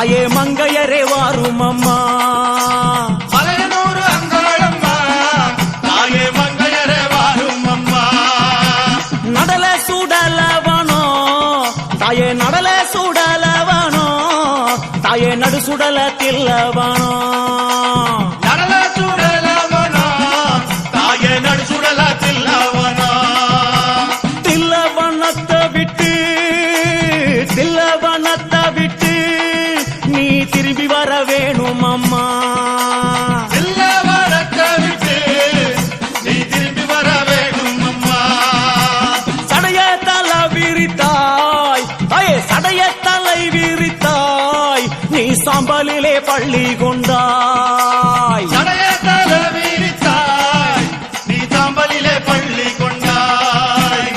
தாயே மங்கையரே வாரும் அம்மா மலையனூர் அங்காளம்மா தாயே மங்கையரே வாரும் அம்மா நடல சுடலவனோ தாயே நடல சுடலவனோ தாயே நடு சுடல தில்லவனோ நடல சுடலவனோ தாயே நடு சுடல தில்லவனோ தில்லவனத்தை விட்டு நீ திரும்பி வர வேணும் அம்மா தில்லவனத்தை விட்டு நீ திரும்பி வர வேணும் அம்மா சடைய தலை விரித்தாய் தாயே சடைய தலை விரித்தாய் நீ சாம்பலிலே பள்ளி கொண்டாய் சடைய தலை விரித்தாய் நீ சாம்பலிலே பள்ளி கொண்டாய்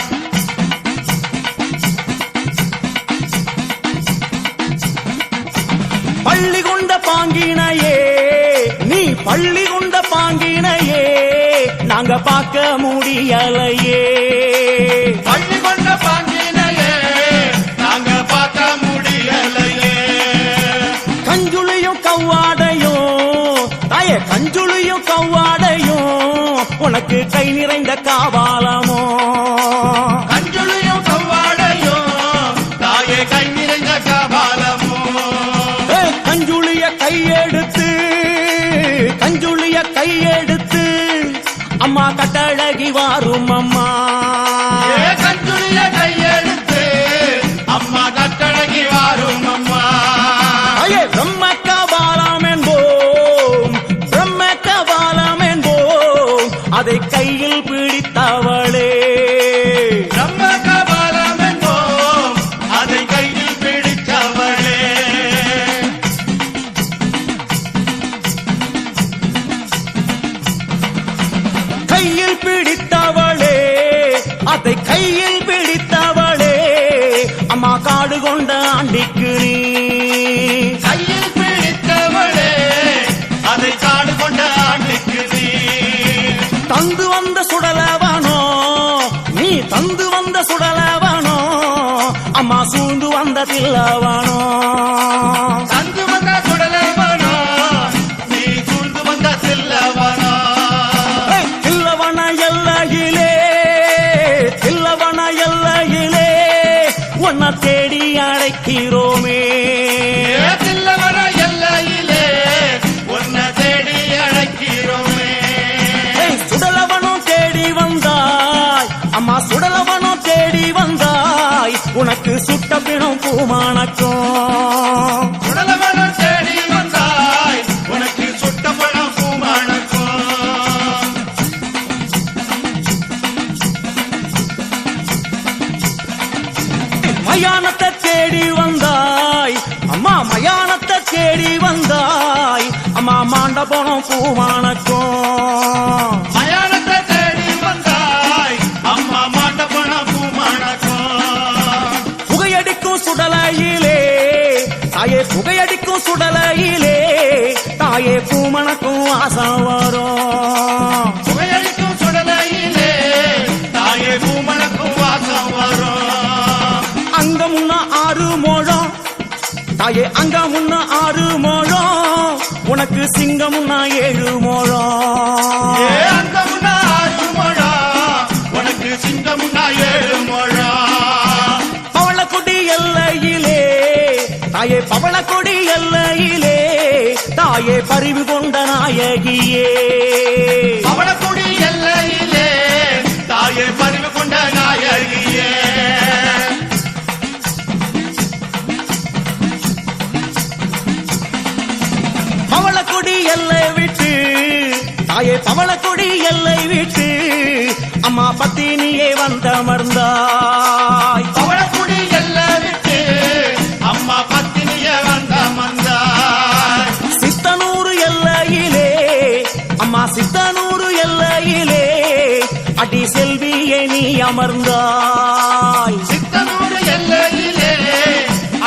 பள்ளி கொண்ட பாங்கினையே நீ பள்ளி கொண்ட பாங்கினையே நாங்க பார்க்க முடியலையே பள்ளி கொண்ட பாங்கினையே நாங்க பார்க்க முடியலையே கஞ்சுளியும் கவ்வாடையும் தாயே கஞ்சுளியும் கவ்வாடையும் உனக்கு கை நிறைந்த காவாலமோ கஞ்சுளியும் கவ்வாடையும் தாயே கை நிறைந்த காபாலமோ கஞ்சுளிய கையெடுத்து அம்மா கட்டழகி வாரும் அம்மா கஞ்சுளிய கையெடுத்து அம்மா கட்டழகி வாரும் அம்மா ஐயே பிரம்ம கபாலம் என்போம் அதை கையில் பிடித்தவளே பிரம்ம கபாலம் என்போம் அதை கையில் பிடித்தவளே கையில் பிடித்தவளே அதை கையில் பிடித்தவளே அம்மா காடு கொண்ட ஆண்டிக்கு நீ கையில் பிடித்தவளே அதை காடு கொண்ட ஆண்டுக்கு நீ தந்து வந்த சுடலவனோ நீ தந்து வந்த சுடலவனோ அம்மா சூழ்ந்து வந்த தில்லவனோ தந்து வந்த சுடலவனோ நீ சூழ்ந்து வந்த தில்லவனோ தில்லவன எல்லையிலே உன்னை தேடி அழைக்கிறோமே தில்லவன எல்லையிலே உன்னை தேடி அழைக்கிறோமே சுடலவனும் தேடி வந்தாய் அம்மா சுடலவனும் தேடி வந்தாய் உனக்கு சுட்ட பிணம் பூமானக்கும் சுடலவன தேடி வந்தாய் உனக்கு சுட்ட பணம் பூமானக்கும் மயானத்தை தேடி வந்தாய் அம்மா மயானத்தை தேடி வந்தாய் அம்மா மாண்ட போனோம் பூமானக்கும் மயானத்தை தேடி வந்தாய் அம்மா மாண்ட பணம் பூமானக்கும் புகையடிக்கும் சுடலையிலே தாயே புகையடிக்கும் சுடலையிலே தாயே பூமணக்கும் ஆசம் வரும் புகையடிக்கும் சுடலையிலே தாயே பூமணக்கும் வாசம் வரும் அங்க முன்ன 6 முழம் தாயே அங்க முன்ன 6 முழம் உனக்கு சிங்கம் முன்ன 7 முழம் அங்க முன்னா 6 முழம் உனக்கு சிங்கம் முன்னா 7 முழம் பவளக்குடி எல்லையிலே தாயே பவளக்குடி எல்லையிலே தாயே பரிவு கொண்ட நாயகியே பவளக்குடி எல்லையிலே தாயே பரிவு கொண்ட நாயகியே பவளக்குடி எல்லை விட்டு தாயே பவளக்குடி எல்லை விட்டு அம்மா பத்தினியே வந்தமர்ந்தாய் பவளக்குடி எல்லை விட்டு அம்மா பத்தினியே வந்தமர்ந்தாய் சித்தனூர் எல்லையிலே அம்மா சித்தனூர் எல்லையிலே அடி செல்வியே நீ அமர்ந்தாய் சித்தனூர் எல்லையிலே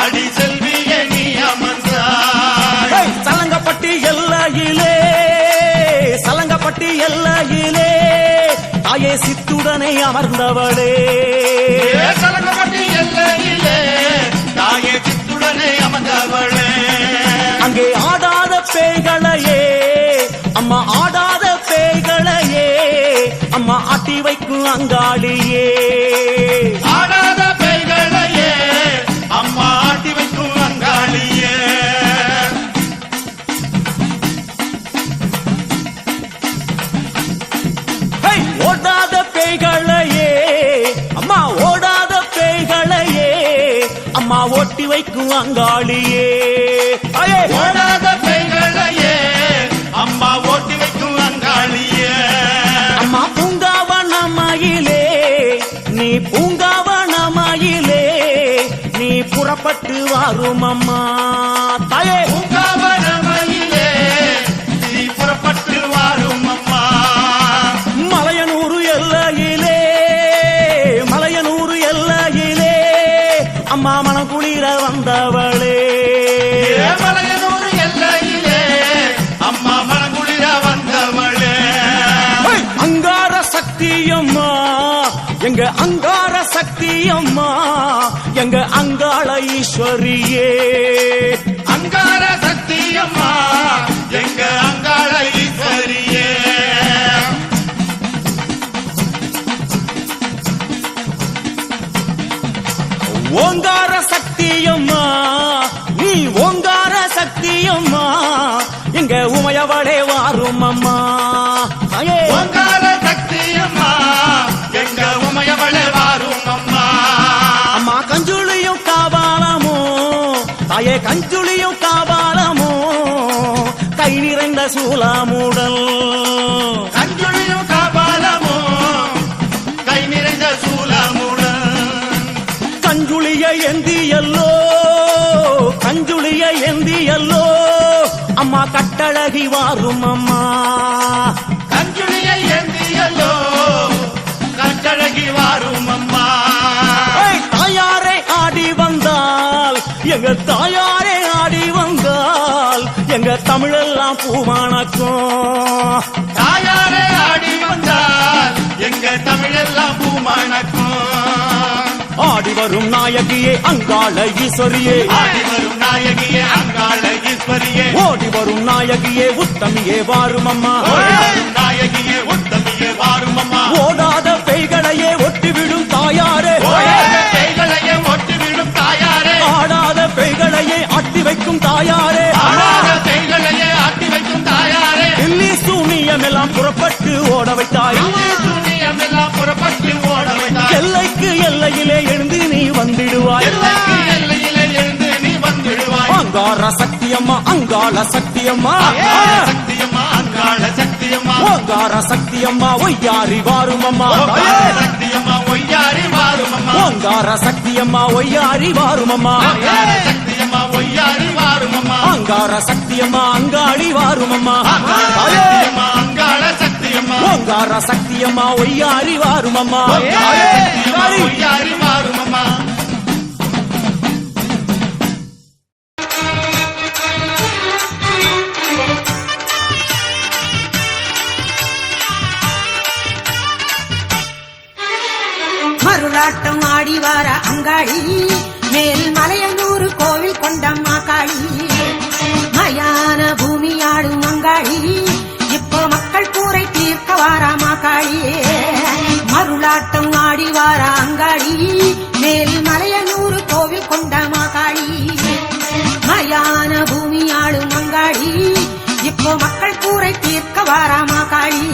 அடி செல்வியே நீ அமர்ந்தாய் சலங்கப்பட்டி எல்லையிலே தாயே சித்துடனே அமர்ந்தவளே சலங்கப்பட்டி எல்லையிலே தாயே சித்துடனே அமர்ந்தவளே பேய்களையே அம்மா ஆடாத பேய்களையே அம்மா ஆட்டி வைக்கும் அங்காளியே ஆடாத பேய்களையே அம்மா ஆட்டி வைக்கும் அங்காளியே ஓடாத பேய்களையே அம்மா ஓடாத பேய்களையே அம்மா ஓட்டி வைக்கும் அங்காளியே ஓடாத பேய்களையே அம்மா ஓட்டி வைக்கும் அங்காளியே அம்மா பூங்காவனமயிலே நீ பூங்காவனமயிலே நீ புறப்பட்டு வாரும் அம்மா தாயே பூங்காவனமயிலே நீ புறப்பட்டு வாரும் அம்மா மலையனூர் எல்லையிலே மலையனூர் எல்லையிலே அம்மா மனம் குளிர வந்தவளே மலையனூர் எல்லையிலே அம்மா மனங்குளிர வந்தவளே அங்கார சக்தியம்மா எங்க அங்கார சக்தியம்மா எங்க அங்காள ஈஸ்வரியே அங்கார சக்தியம்மா எங்க அங்காள ஈஸ்வரியே ஓங்கார சக்தியம்மா நீ ஓங்கார சக்தியம்மா எங்க உமையவளே வாரும் அம்மா தாயே ஓங்கார சக்தியம்மா எங்க உமையவளே வாரும் அம்மா அம்மா கஞ்சுளியும் காபாலமோ தாயே கஞ்சுளியும் காபாலமோ கை நிறைந்த சூலாமுடல் கஞ்சுளியும் காபாலமோ கை நிறைந்த சூலமுடன் கஞ்சுளிய எந்தியல்லோ கஞ்சுளிய எந்தியல்லோ அம்மா கட்டழகி வாரும் அம்மா கஞ்சுளியை ஏந்தியல்லோ கட்டழகி வாரும் அம்மா தாயாரே ஆடி வந்தால் எங்க தாயாரே ஆடி வந்தால் எங்க தமிழெல்லாம் பூமானக்கும் தாயாரே ஆடி வந்தால் எங்க தமிழெல்லாம் பூமணக்கும் ஆடி வரும் நாயகியே அங்காள ஈஸ்வரியே ஆடி வரும் நாயகியே அங்காள ஈஸ்வரியே ஓடி வரும் நாயகியே உத்தமியே வாரும் அம்மா ஓடி வரும் நாயகியே உத்தமியே வாரும் அம்மா ஓடாத பேய்களையே ஒட்டிவிடும் தாயாரே ஓடாத பேய்களையே ஒட்டிவிடும் தாயாரே ஆடாத பேய்களையே ஆட்டி வைக்கும் தாயாரே ஆடாத பேய்களையே ஆட்டி வைக்கும் தாயாரே தில்லி சூனியம் எல்லாம் புறப்பட்டு ஓட வைத்தாய் சூனியம் எல்லாம் புறப்பட்டு ஓட வைத்தாய் எல்லைக்கு எல்லையிலே எழுந்து நீ வந்திடுவாய் எல்லைக்கு எல்லையிலே எழுந்து நீ வந்துடுவாய் அங்கார சக்தியம்மா அங்காள சக்தியம்மா சக்தியம்மா அங்காள சக்தியம்மா ஓங்கார சக்தியம்மா ஒய்யாரி வாரும் அம்மா சக்தியம்மா ஒய்யாரி வாரும் அம்மா ஓங்கார சக்தியம்மா ஒய்யாரி வாரும் அம்மா சக்தியம்மா ஒய்யாரி வாரும் அம்மா ஓங்கார சக்தியம்மா அங்காளி வாரும் அம்மா சக்தியம்மா அங்காள சக்தியம்மா ஓங்கார சக்தியம்மா ஒய்யாரி வாரும் அம்மா சக்தியம்மா ஒய்யாரி வாரும் அம்மா மருளாட்டம் ஆடி வார அங்காளி மேல் மலையனூர் கோவில் கொண்டம்மா காளி மயான பூமி ஆடும் அங்காளி இப்போ மக்கள் கூரை தீர்க்க வாராமா காளியே மருளாட்டம் ஆடி வார அங்காளி மேல் மலையனூர் கோவில் கொண்டம்மா காளி மயான பூமி ஆடும் அங்காளி இப்போ மக்கள் கூரை தீர்க்க வாராமா காளி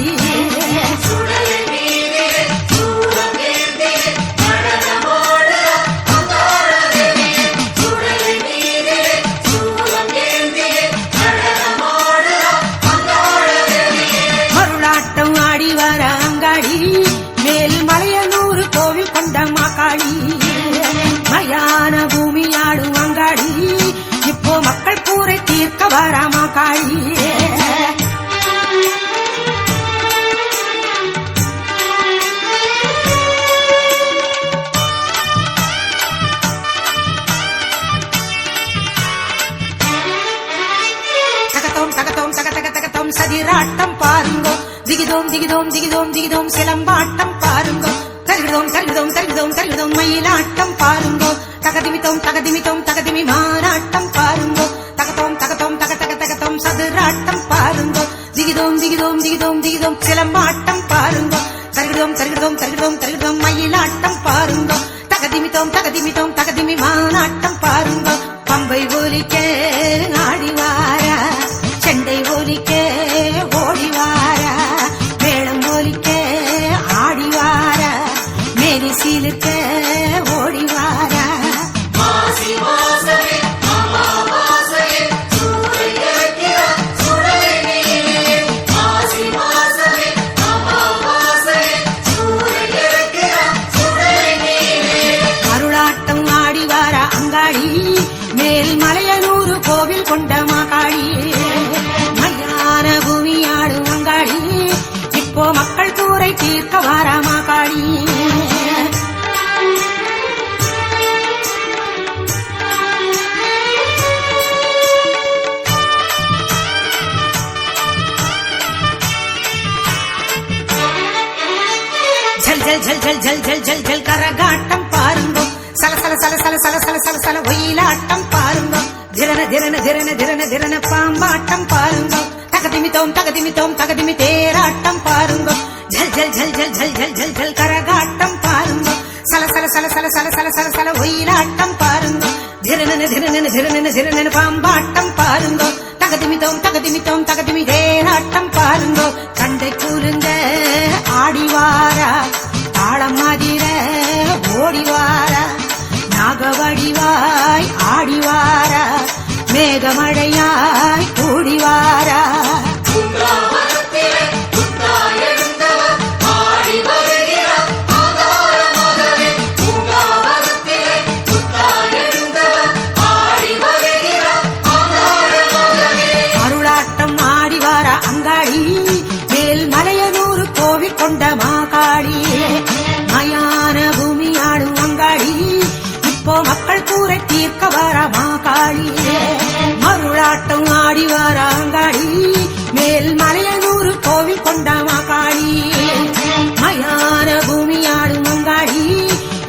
மேல் மலையனூர் கோவில் கொண்டம்மா காளி மயான பூமி ஆடும் அங்காளி இப்போ மக்கள் கூரை தீர்க்க வாராமா காளி தகத்தோம் தகத்தோம் தக தக தகத்தோம் சதிராட்டம் பாருங்கோ திகிதோம் திகிதோம் திகிதோம் திகிதோம் சிலம்பாட்டம் பாருங்கோ தருகிறோம் தருகிறோம் தருகிறோம் தருகிறோம் மயிலாட்டம் பாருங்கோ தகதிமித்தோம் தகதிமித்தோம் தகதிமி மாறாட்டம் பாருங்கோ தகத்தோம் தகத்தோம் தக தக தகத்தோம் சதுர ஜல் ஜல் ஜல் ஜல் ஜல் கரகாட்டம் பாருங்க சல சல சல சல சல சல சல சல ஒயிலாட்டம் பாருங்க திரன திரன திரன திரன திரன பாம்பாட்டம் பாருங்க தகதிமித்தோம் தகதிமித்தோம் தகதிமி தேராட்டம் பாருங்க ஜல் ஜல் ஜல் ஜல் ஜல் ஜல் ஜல் ஜல் கரகாட்டம் பாருங்க சல சல சல சல சல சல சல சல ஒயிலாட்டம் பாருங்க திரன திரன திரன திரன பாம்பாட்டம் பாருங்க தகதிமித்தோம் தகதிமித்தோம் தகதிமி தேராட்டம் பாருங்க கண்டை கூலுங்க ஆடிவாரா தாளம் மாதிர ஓடிவாரா நாகவடிவாய் ஆடிவாரா மேகமழையாய் கூடிவாரா அருளாட்டம் ஆடிவாரா அங்காளி மேல் மலையனூர் கோவில் கொண்ட மாகாளி மயான பூமி ஆடும் அங்காளி இப்போ மக்கள் கூரை தீர்க்க வாரா மாகாளி மருளாட்டம் ஆடி வாரா அங்காளி மேல் மலையனூர் கோவில் கொண்ட மாகாளி மயான பூமி ஆடும் அங்காளி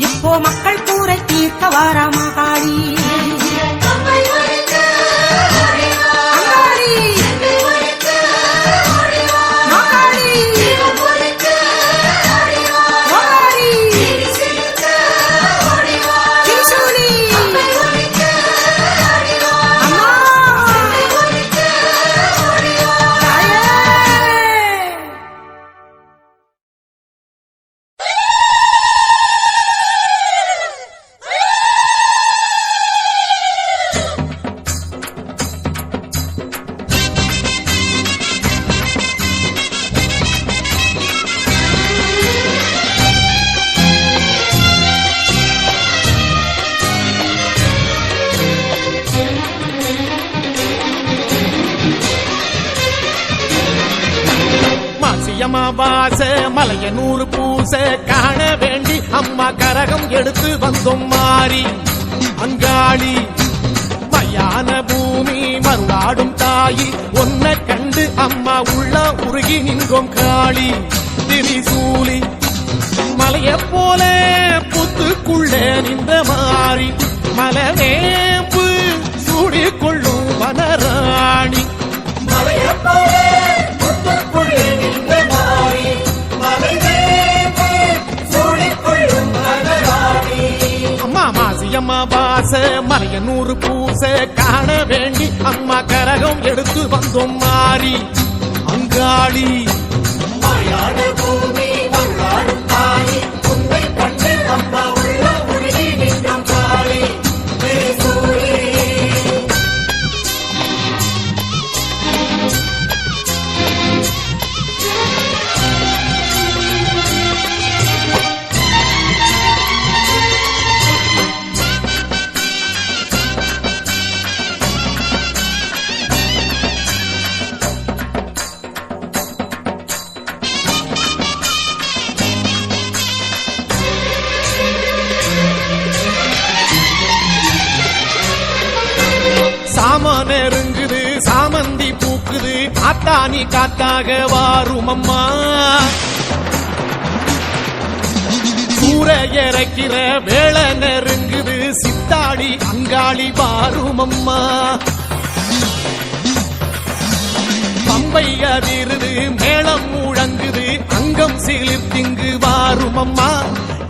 இப்போ மக்கள் கூரை தீர்க்க வாரா மாகாளி அமாவாசை மலையனூர் பூச காண வேண்டி அம்மா கரகம் எடுத்து வந்தோம் மாறி அங்காளி மயான பூமி மருளாடும் தாயி ஒன்ன கண்டு அம்மா உள்ள உருகி நின்றோம் காளி திரிசூலி மலைய போல புத்துக்குள்ளே நின்ற மாறி மலவேம்பு சூடிக்கொள்ளும் வனராணி மலைய போல புத்துக்குள்ளே நின்ற மாறி மலைவேம்பு சூடிக்கொள்ளும் வனராணி அம்மா மாசியம்மா வாச மலையனூர் பூச காண வேண்டி அம்மா கரகம் எடுத்து வந்தோம் மாறி அங்காளி மயான பூமி மருளாடும் தாயி உன்னை கண்டு அம்மா உள்ள உருகி நின்றோம் காளி திரிசூலி சாம நெருங்குது சாமந்தி பூக்குது காத்தானி காத்தாக வாரும் அம்மா சூற இறக்கிற வேளை நெருங்குது சித்தாடி அங்காளி வாரும் அம்மா பம்பை அதிருது மேளம் முழங்குது அங்கம் சிலிர்த்திங்கு வாரும் அம்மா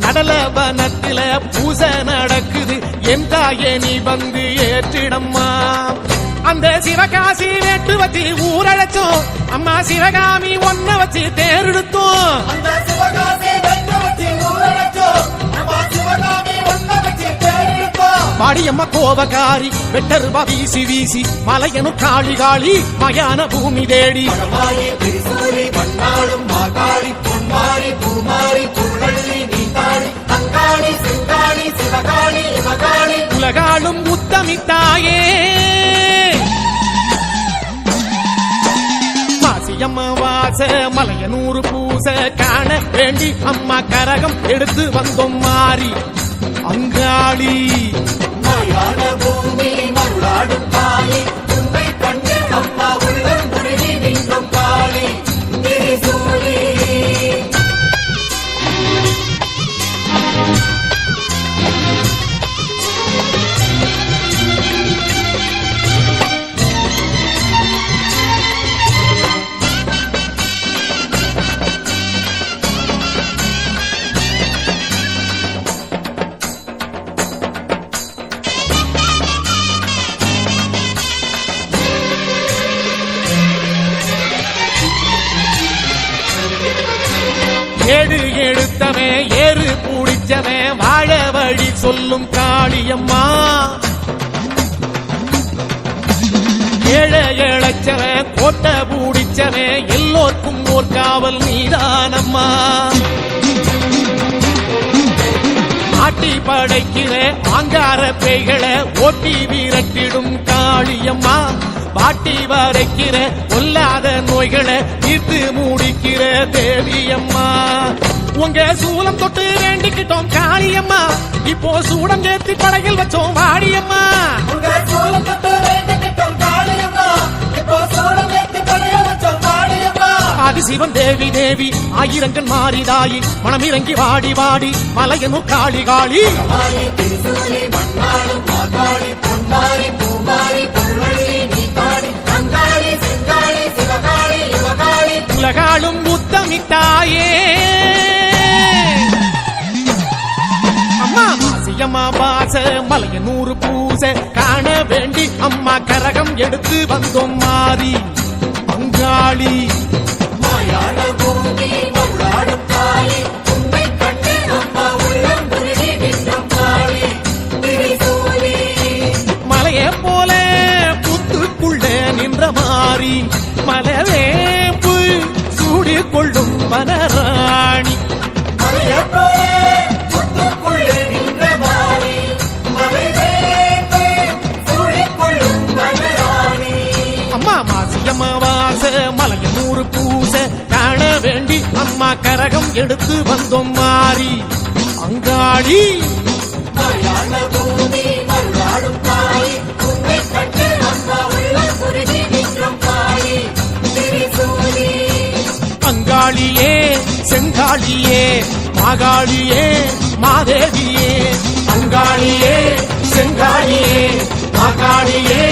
நடலவனத்தில பூசை நடக்குது என் தாயே நீ வந்து ஏற்றிடம்மா அந்த சிவகாசி வேட்டு வச்சு ஊரழைச்சோம் அம்மா சிவகாமி ஒன்ன வச்சு தேரெடுத்தோம் அந்த சிவகாசி வெட்ட வச்சு ஊரழைச்சோம் அம்மா சிவகாமி ஒன்ன வச்சு தேரெடுத்தோம் பாடியம்மா கோபகாரி வெட்டருவா வீசி வீசி மலையனு காளி காளி மயான பூமி தேடி பரமாயி திரிசூலி பன்னாளும் மாகாளி பொன்மாரி பூமாரி புள்ளி நீத்தாளி அங்காளி சிங்காளி சிவகாளி மகாளி உலகாளும் உத்தமித்தாயே மாசியம்மா வாச மலையனூர் பூச காண வேண்டி அம்மா கரகம் எடுத்து வந்தோம் மாறி அங்காளி மயான பூமி மருளாடும் தாயி உன்னை கண்டு அம்மா உள்ளம் உருகி நின்றோம் காளி திரிசூலி எடுத்தவன் ஏறு பூடிச்சவன் வாழ வழி சொல்லும் காளியம்மா ஏழை இழைச்சவன் கோட்டை பூடிச்சவன் எல்லோர்க்கும் ஓர் காவல் நீதானம்மா ஆட்டி படைக்கிற ஆங்கார பேய்களை ஓட்டி விரட்டிடும் காளியம்மா பாட்டி வரைக்கிற கொல்லாத நோய்களை தீர்த்து மூடிக்கிற தேவியம்மா உங்க சூலம் தொட்டு வேண்டிக்கிட்டோம் காளியம்மா இப்போ சூடம் சேர்த்து படையில் வச்சோம் வாடியம்மா ஆதிசிவன் தேவி தேவி ஆயிரங்கன் மாறிதாயி மனமிறங்கி வாடி வாடி மலையனு காளி காளி உலகாளும் புத்தமிட்டாயே அம்மா மாசியம்மா பாச மலையனூறு பூச காண வேண்டி அம்மா கரகம் எடுத்து வந்தோம் மாறி அங்காளி மலையே போல புத்துக்குள்ள நின்ற மாறி மலவேம்பு சூடி கொள்ளும் வனராணி அம்மா மாசியம்மாவாச மலையனூறு பூச காண வேண்டி அம்மா கரகம் எடுத்து வந்தோம் மாறி அங்காளி அங்காளியே செங்காளியே மாகாளியே மாதேவியே அங்காளியே செங்காளியே மாகாளியே